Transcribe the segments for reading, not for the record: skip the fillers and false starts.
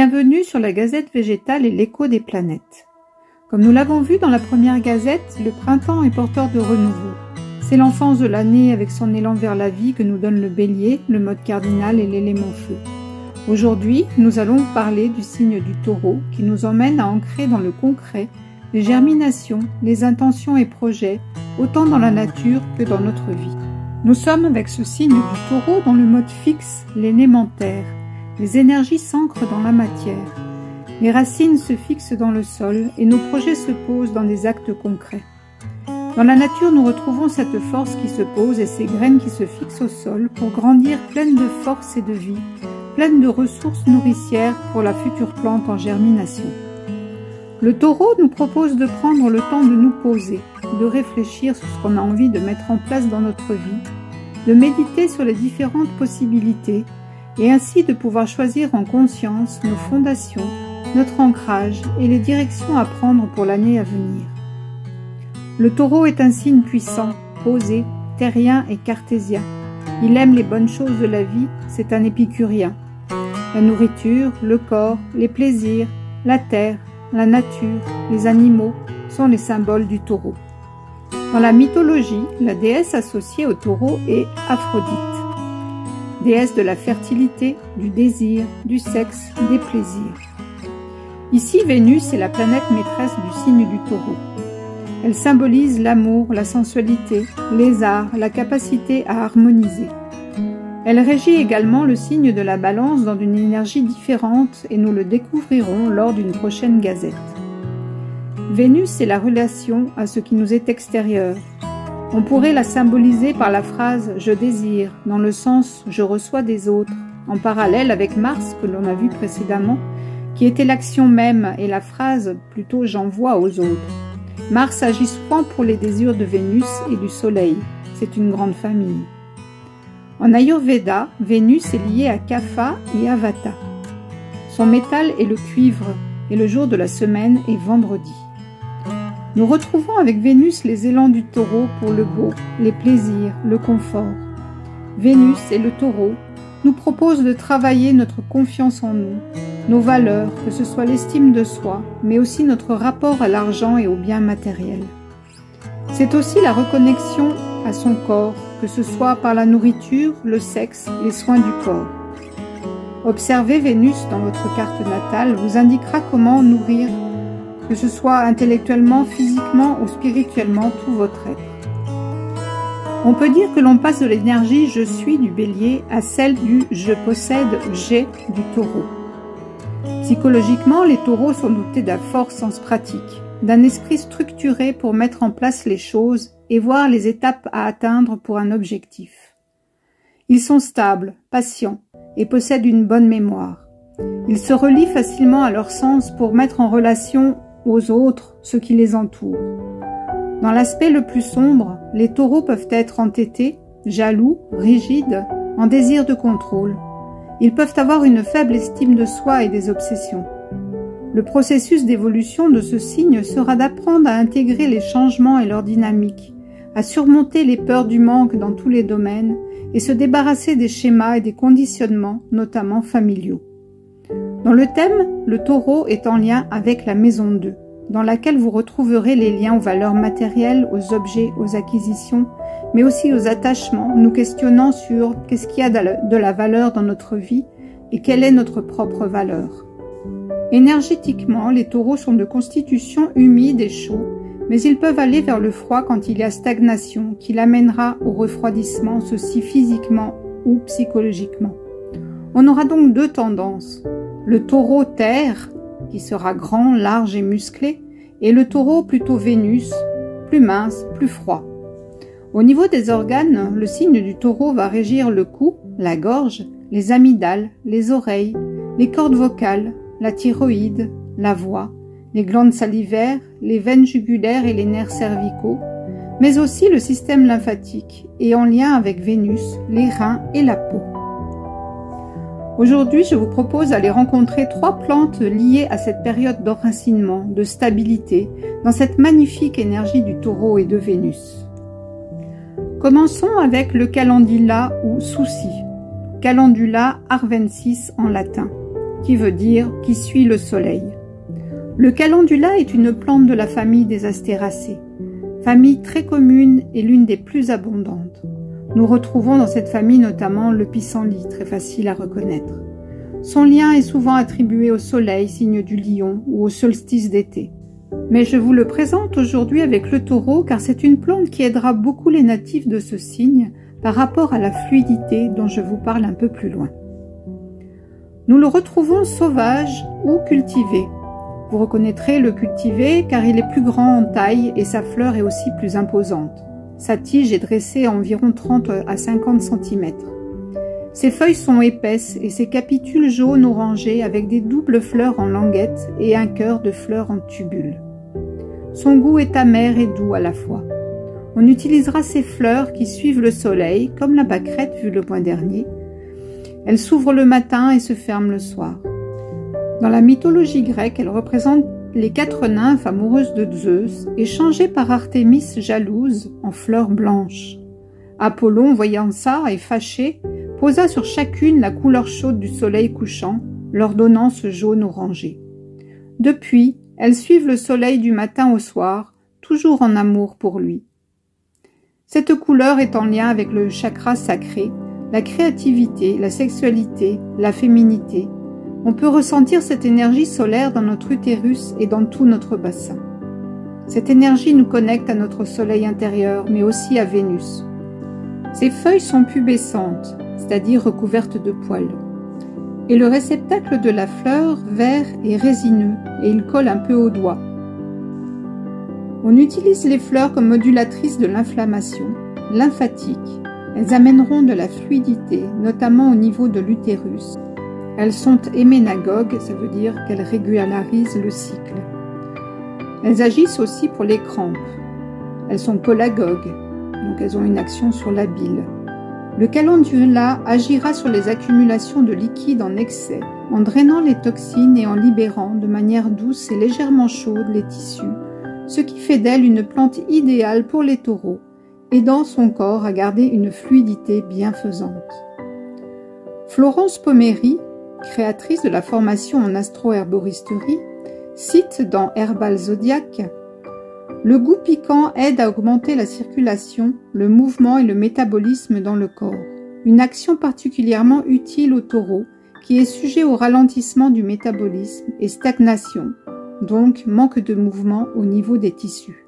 Bienvenue sur la Gazette végétale et l'écho des planètes. Comme nous l'avons vu dans la première gazette, le printemps est porteur de renouveau. C'est l'enfance de l'année avec son élan vers la vie que nous donne le bélier, le mode cardinal et l'élément feu. Aujourd'hui, nous allons parler du signe du taureau qui nous emmène à ancrer dans le concret les germinations, les intentions et projets, autant dans la nature que dans notre vie. Nous sommes avec ce signe du taureau dans le mode fixe, l'élémentaire. Les énergies s'ancrent dans la matière. Les racines se fixent dans le sol et nos projets se posent dans des actes concrets. Dans la nature, nous retrouvons cette force qui se pose et ces graines qui se fixent au sol pour grandir pleines de force et de vie, pleines de ressources nourricières pour la future plante en germination. Le taureau nous propose de prendre le temps de nous poser, de réfléchir sur ce qu'on a envie de mettre en place dans notre vie, de méditer sur les différentes possibilités et ainsi de pouvoir choisir en conscience nos fondations, notre ancrage et les directions à prendre pour l'année à venir. Le taureau est un signe puissant, posé, terrien et cartésien. Il aime les bonnes choses de la vie, c'est un épicurien. La nourriture, le corps, les plaisirs, la terre, la nature, les animaux sont les symboles du taureau. Dans la mythologie, la déesse associée au taureau est Aphrodite. Déesse de la fertilité, du désir, du sexe, des plaisirs. Ici, Vénus est la planète maîtresse du signe du taureau. Elle symbolise l'amour, la sensualité, les arts, la capacité à harmoniser. Elle régit également le signe de la balance dans une énergie différente et nous le découvrirons lors d'une prochaine gazette. Vénus est la relation à ce qui nous est extérieur. On pourrait la symboliser par la phrase « je désire » dans le sens « je reçois des autres », en parallèle avec Mars que l'on a vu précédemment, qui était l'action même et la phrase plutôt « j'envoie aux autres ». Mars agit souvent pour les désirs de Vénus et du Soleil, c'est une grande famille. En Ayurveda, Vénus est liée à Kapha et à Vata. Son métal est le cuivre et le jour de la semaine est vendredi. Nous retrouvons avec Vénus les élans du taureau pour le beau, les plaisirs, le confort. Vénus et le taureau nous proposent de travailler notre confiance en nous, nos valeurs, que ce soit l'estime de soi, mais aussi notre rapport à l'argent et aux biens matériels. C'est aussi la reconnexion à son corps, que ce soit par la nourriture, le sexe, les soins du corps. Observer Vénus dans votre carte natale vous indiquera comment nourrir, que ce soit intellectuellement, physiquement ou spirituellement, tout votre être. On peut dire que l'on passe de l'énergie « je suis » du bélier à celle du « je possède » j'ai du taureau. Psychologiquement, les taureaux sont dotés d'un fort sens pratique, d'un esprit structuré pour mettre en place les choses et voir les étapes à atteindre pour un objectif. Ils sont stables, patients et possèdent une bonne mémoire. Ils se relient facilement à leur sens pour mettre en relation aux autres ceux qui les entourent. Dans l'aspect le plus sombre, les taureaux peuvent être entêtés, jaloux, rigides, en désir de contrôle. Ils peuvent avoir une faible estime de soi et des obsessions. Le processus d'évolution de ce signe sera d'apprendre à intégrer les changements et leur dynamique, à surmonter les peurs du manque dans tous les domaines et se débarrasser des schémas et des conditionnements, notamment familiaux. Dans le thème, le taureau est en lien avec la maison 2, dans laquelle vous retrouverez les liens aux valeurs matérielles, aux objets, aux acquisitions, mais aussi aux attachements, nous questionnant sur qu'est-ce qu'il y a de la valeur dans notre vie et quelle est notre propre valeur. Énergétiquement, les taureaux sont de constitution humide et chaud, mais ils peuvent aller vers le froid quand il y a stagnation, qui l'amènera au refroidissement, ceci physiquement ou psychologiquement. On aura donc deux tendances. Le taureau terre, qui sera grand, large et musclé, et le taureau plutôt Vénus, plus mince, plus froid. Au niveau des organes, le signe du taureau va régir le cou, la gorge, les amygdales, les oreilles, les cordes vocales, la thyroïde, la voix, les glandes salivaires, les veines jugulaires et les nerfs cervicaux, mais aussi le système lymphatique et en lien avec Vénus, les reins et la peau. Aujourd'hui, je vous propose d'aller rencontrer 3 plantes liées à cette période d'enracinement, de stabilité, dans cette magnifique énergie du taureau et de Vénus. Commençons avec le calendula ou souci, Calendula arvensis en latin. qui veut dire qui suit le soleil. Le calendula est une plante de la famille des astéracées, famille très commune et l'une des plus abondantes. Nous retrouvons dans cette famille notamment le pissenlit, très facile à reconnaître. Son lien est souvent attribué au soleil, signe du lion, ou au solstice d'été. Mais je vous le présente aujourd'hui avec le taureau car c'est une plante qui aidera beaucoup les natifs de ce signe par rapport à la fluidité dont je vous parle un peu plus loin. Nous le retrouvons sauvage ou cultivé. Vous reconnaîtrez le cultivé car il est plus grand en taille et sa fleur est aussi plus imposante. Sa tige est dressée à environ 30 à 50 cm. Ses feuilles sont épaisses et ses capitules jaunes orangés avec des doubles fleurs en languette et un cœur de fleurs en tubule. Son goût est amer et doux à la fois. On utilisera ces fleurs qui suivent le soleil, comme la pâquerette vue le mois dernier. Elle s'ouvre le matin et se ferme le soir. Dans la mythologie grecque, elle représente les 4 nymphes amoureuses de Zeus, échangées par Artémis jalouse en fleurs blanches. Apollon, voyant ça et fâché, posa sur chacune la couleur chaude du soleil couchant, leur donnant ce jaune orangé. Depuis, elles suivent le soleil du matin au soir, toujours en amour pour lui. Cette couleur est en lien avec le chakra sacré, la créativité, la sexualité, la féminité. On peut ressentir cette énergie solaire dans notre utérus et dans tout notre bassin. Cette énergie nous connecte à notre soleil intérieur, mais aussi à Vénus. Ses feuilles sont pubescentes, c'est-à-dire recouvertes de poils. Et le réceptacle de la fleur, vert et résineux, et il colle un peu au doigt. On utilise les fleurs comme modulatrices de l'inflammation, lymphatique. Elles amèneront de la fluidité, notamment au niveau de l'utérus. Elles sont héménagogues, ça veut dire qu'elles régularisent le cycle. Elles agissent aussi pour les crampes. Elles sont cholagogues, donc elles ont une action sur la bile. Le calendula agira sur les accumulations de liquide en excès, en drainant les toxines et en libérant de manière douce et légèrement chaude les tissus, ce qui fait d'elle une plante idéale pour les taureaux, aidant son corps à garder une fluidité bienfaisante. Florence Pommery, créatrice de la formation en astro-herboristerie, cite dans Herbal Zodiac: le goût piquant aide à augmenter la circulation, le mouvement et le métabolisme dans le corps, une action particulièrement utile au taureau qui est sujet au ralentissement du métabolisme et stagnation, donc manque de mouvement au niveau des tissus.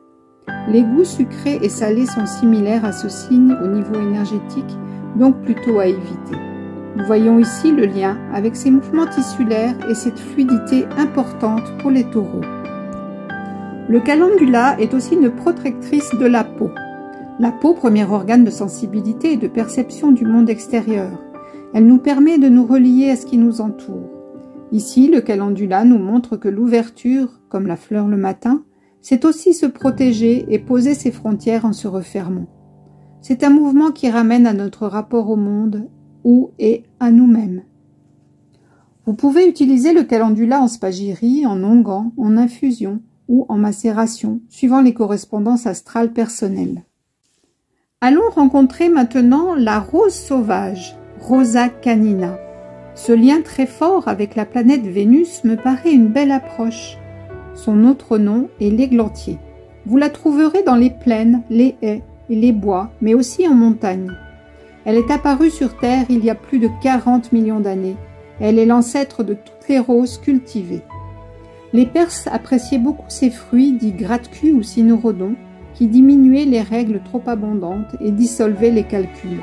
Les goûts sucrés et salés sont similaires à ce signe au niveau énergétique, donc plutôt à éviter. Nous voyons ici le lien avec ces mouvements tissulaires et cette fluidité importante pour les taureaux. Le calendula est aussi une protectrice de la peau. La peau, premier organe de sensibilité et de perception du monde extérieur. Elle nous permet de nous relier à ce qui nous entoure. Ici, le calendula nous montre que l'ouverture, comme la fleur le matin, c'est aussi se protéger et poser ses frontières en se refermant. C'est un mouvement qui ramène à notre rapport au monde ou et à nous-mêmes. Vous pouvez utiliser le calendula en spagyrie, en onguent, en infusion ou en macération, suivant les correspondances astrales personnelles. Allons rencontrer maintenant la rose sauvage, Rosa canina. Ce lien très fort avec la planète Vénus me paraît une belle approche. Son autre nom est l'églantier. Vous la trouverez dans les plaines, les haies et les bois, mais aussi en montagne. Elle est apparue sur Terre il y a plus de 40 millions d'années. Elle est l'ancêtre de toutes les roses cultivées. Les Perses appréciaient beaucoup ces fruits dits gratte-cul ou cynorrhodons qui diminuaient les règles trop abondantes et dissolvaient les calculs.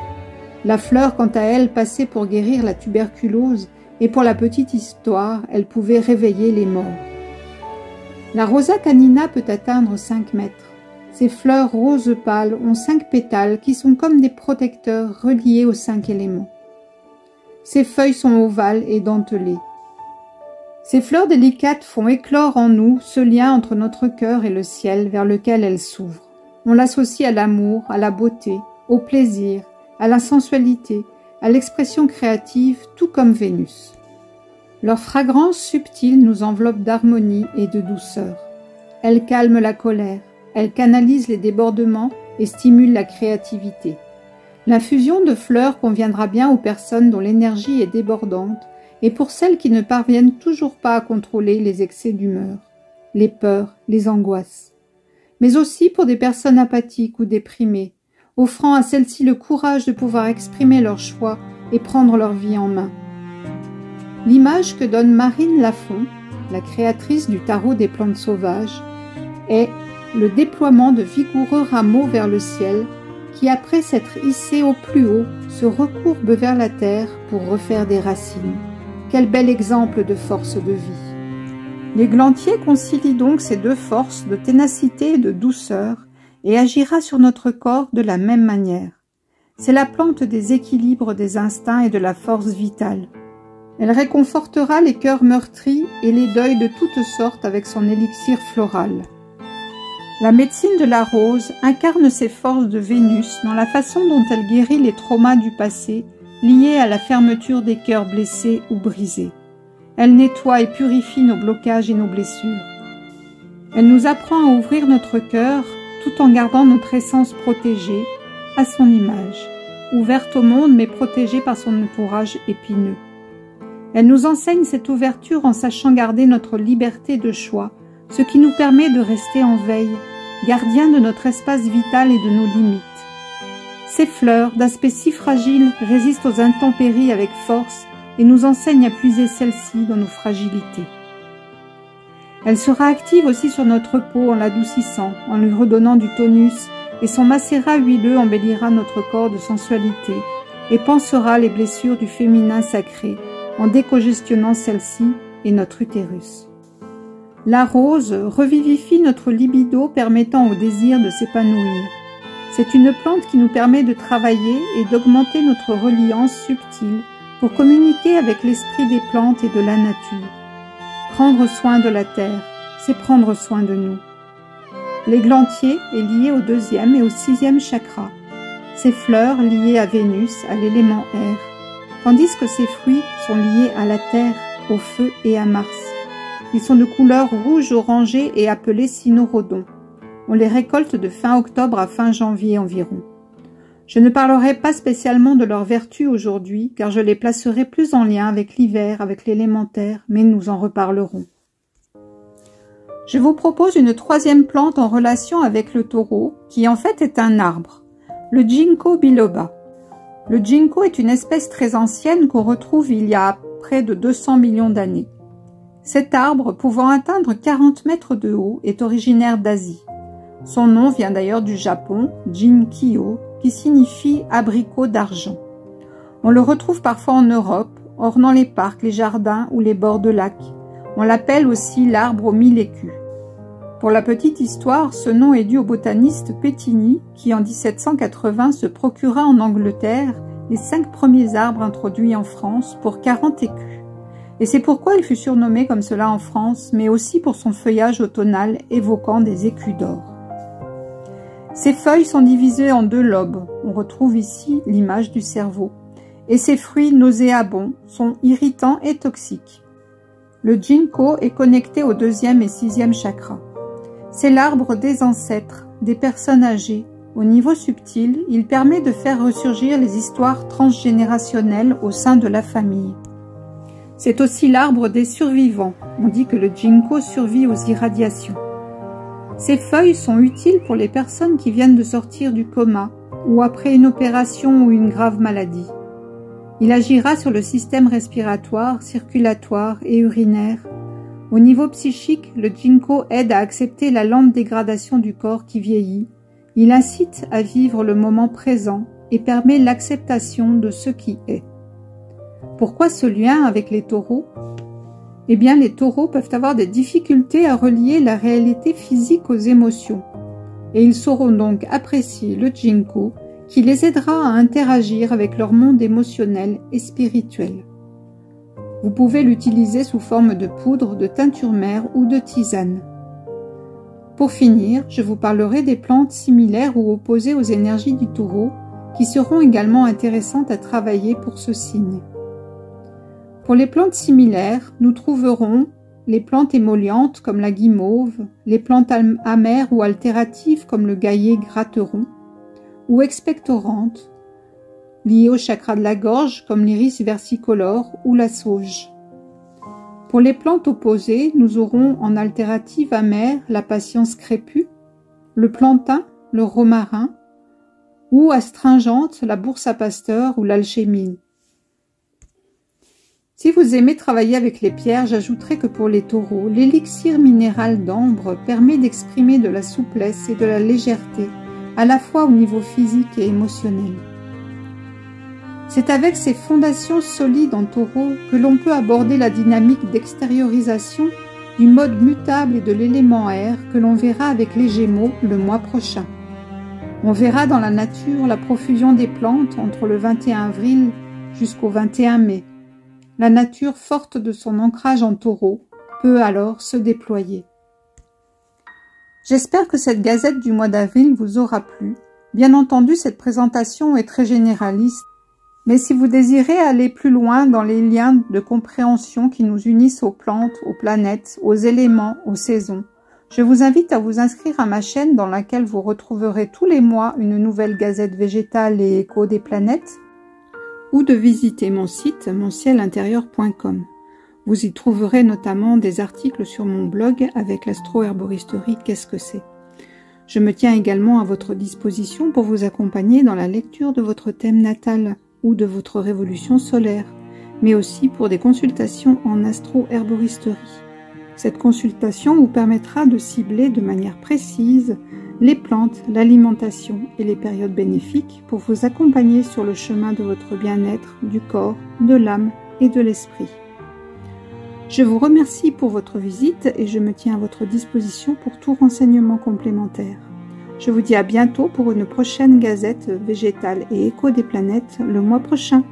La fleur, quant à elle, passait pour guérir la tuberculose et pour la petite histoire, elle pouvait réveiller les morts. La Rosa canina peut atteindre 5 mètres. Ces fleurs roses pâles ont 5 pétales qui sont comme des protecteurs reliés aux 5 éléments. Ses feuilles sont ovales et dentelées. Ces fleurs délicates font éclore en nous ce lien entre notre cœur et le ciel vers lequel elles s'ouvrent. On l'associe à l'amour, à la beauté, au plaisir, à la sensualité, à l'expression créative, tout comme Vénus. Leur fragrance subtile nous enveloppe d'harmonie et de douceur. Elle calme la colère, elle canalise les débordements et stimule la créativité. L'infusion de fleurs conviendra bien aux personnes dont l'énergie est débordante et pour celles qui ne parviennent toujours pas à contrôler les excès d'humeur, les peurs, les angoisses, mais aussi pour des personnes apathiques ou déprimées, offrant à celles-ci le courage de pouvoir exprimer leurs choix et prendre leur vie en main. L'image que donne Marine Lafont, la créatrice du tarot des plantes sauvages, est le déploiement de vigoureux rameaux vers le ciel qui, après s'être hissés au plus haut, se recourbent vers la terre pour refaire des racines. Quel bel exemple de force de vie! L'églantier concilie donc ces deux forces de ténacité et de douceur et agira sur notre corps de la même manière. C'est la plante des équilibres des instincts et de la force vitale. Elle réconfortera les cœurs meurtris et les deuils de toutes sortes avec son élixir floral. La médecine de la rose incarne ces forces de Vénus dans la façon dont elle guérit les traumas du passé liés à la fermeture des cœurs blessés ou brisés. Elle nettoie et purifie nos blocages et nos blessures. Elle nous apprend à ouvrir notre cœur tout en gardant notre essence protégée, à son image, ouverte au monde mais protégée par son entourage épineux. Elle nous enseigne cette ouverture en sachant garder notre liberté de choix, ce qui nous permet de rester en veille, gardiens de notre espace vital et de nos limites. Ces fleurs, d'aspect si fragile, résistent aux intempéries avec force et nous enseignent à puiser celles-ci dans nos fragilités. Elle sera active aussi sur notre peau en l'adoucissant, en lui redonnant du tonus, et son macérat huileux embellira notre corps de sensualité et pansera les blessures du féminin sacré en décongestionnant celle-ci et notre utérus. La rose revivifie notre libido permettant au désir de s'épanouir. C'est une plante qui nous permet de travailler et d'augmenter notre reliance subtile pour communiquer avec l'esprit des plantes et de la nature. Prendre soin de la terre, c'est prendre soin de nous. L'églantier est lié au 2e et au 6e chakra. Ses fleurs liées à Vénus, à l'élément air, tandis que ses fruits sont liés à la terre, au feu et à Mars. Ils sont de couleur rouge-orangé et appelés cynorrhodons. On les récolte de fin octobre à fin janvier environ. Je ne parlerai pas spécialement de leurs vertus aujourd'hui, car je les placerai plus en lien avec l'hiver, avec l'élémentaire, mais nous en reparlerons. Je vous propose une 3e plante en relation avec le taureau, qui en fait est un arbre, le Ginkgo biloba. Le ginkgo est une espèce très ancienne qu'on retrouve il y a près de 200 millions d'années. Cet arbre, pouvant atteindre 40 mètres de haut, est originaire d'Asie. Son nom vient d'ailleurs du Japon, Jinkyo, qui signifie abricot d'argent. On le retrouve parfois en Europe, ornant les parcs, les jardins ou les bords de lacs. On l'appelle aussi l'arbre aux 1000 écus. Pour la petite histoire, ce nom est dû au botaniste Pétigny qui, en 1780, se procura en Angleterre les 5 premiers arbres introduits en France pour 40 écus. Et c'est pourquoi il fut surnommé comme cela en France, mais aussi pour son feuillage automnal évoquant des écus d'or. Ses feuilles sont divisées en 2 lobes, on retrouve ici l'image du cerveau, et ses fruits nauséabonds sont irritants et toxiques. Le ginkgo est connecté au 2e et 6e chakra. C'est l'arbre des ancêtres, des personnes âgées. Au niveau subtil, il permet de faire ressurgir les histoires transgénérationnelles au sein de la famille. C'est aussi l'arbre des survivants. On dit que le ginkgo survit aux irradiations. Ces feuilles sont utiles pour les personnes qui viennent de sortir du coma ou après une opération ou une grave maladie. Il agira sur le système respiratoire, circulatoire et urinaire. Au niveau psychique, le ginkgo aide à accepter la lente dégradation du corps qui vieillit. Il incite à vivre le moment présent et permet l'acceptation de ce qui est. Pourquoi ce lien avec les taureaux ? Eh bien, les taureaux peuvent avoir des difficultés à relier la réalité physique aux émotions. Et ils sauront donc apprécier le ginkgo qui les aidera à interagir avec leur monde émotionnel et spirituel. Vous pouvez l'utiliser sous forme de poudre, de teinture mère ou de tisane. Pour finir, je vous parlerai des plantes similaires ou opposées aux énergies du taureau qui seront également intéressantes à travailler pour ce signe. Pour les plantes similaires, nous trouverons les plantes émollientes comme la guimauve, les plantes amères ou altératives comme le gaillet gratteron, ou expectorantes, liées au chakra de la gorge comme l'iris versicolore ou la sauge. Pour les plantes opposées, nous aurons en altérative amère la patience crépue, le plantain, le romarin, ou astringente la bourse à pasteur ou l'alchémine. Si vous aimez travailler avec les pierres, j'ajouterai que pour les taureaux, l'élixir minéral d'ambre permet d'exprimer de la souplesse et de la légèreté, à la fois au niveau physique et émotionnel. C'est avec ces fondations solides en taureau que l'on peut aborder la dynamique d'extériorisation du mode mutable et de l'élément air que l'on verra avec les Gémeaux le mois prochain. On verra dans la nature la profusion des plantes entre le 21 avril jusqu'au 21 mai. La nature, forte de son ancrage en taureau, peut alors se déployer. J'espère que cette gazette du mois d'avril vous aura plu. Bien entendu, cette présentation est très généraliste, mais si vous désirez aller plus loin dans les liens de compréhension qui nous unissent aux plantes, aux planètes, aux éléments, aux saisons, je vous invite à vous inscrire à ma chaîne dans laquelle vous retrouverez tous les mois une nouvelle gazette végétale et écho des planètes, ou de visiter mon site moncielintérieur.com. Vous y trouverez notamment des articles sur mon blog avec l'astro-herboristerie Qu'est-ce que c'est ? Je me tiens également à votre disposition pour vous accompagner dans la lecture de votre thème natal ou de votre révolution solaire, mais aussi pour des consultations en astro-herboristerie. Cette consultation vous permettra de cibler de manière précise les plantes, l'alimentation et les périodes bénéfiques pour vous accompagner sur le chemin de votre bien-être, du corps, de l'âme et de l'esprit. Je vous remercie pour votre visite et je me tiens à votre disposition pour tout renseignement complémentaire. Je vous dis à bientôt pour une prochaine gazette végétale et écho des planètes le mois prochain.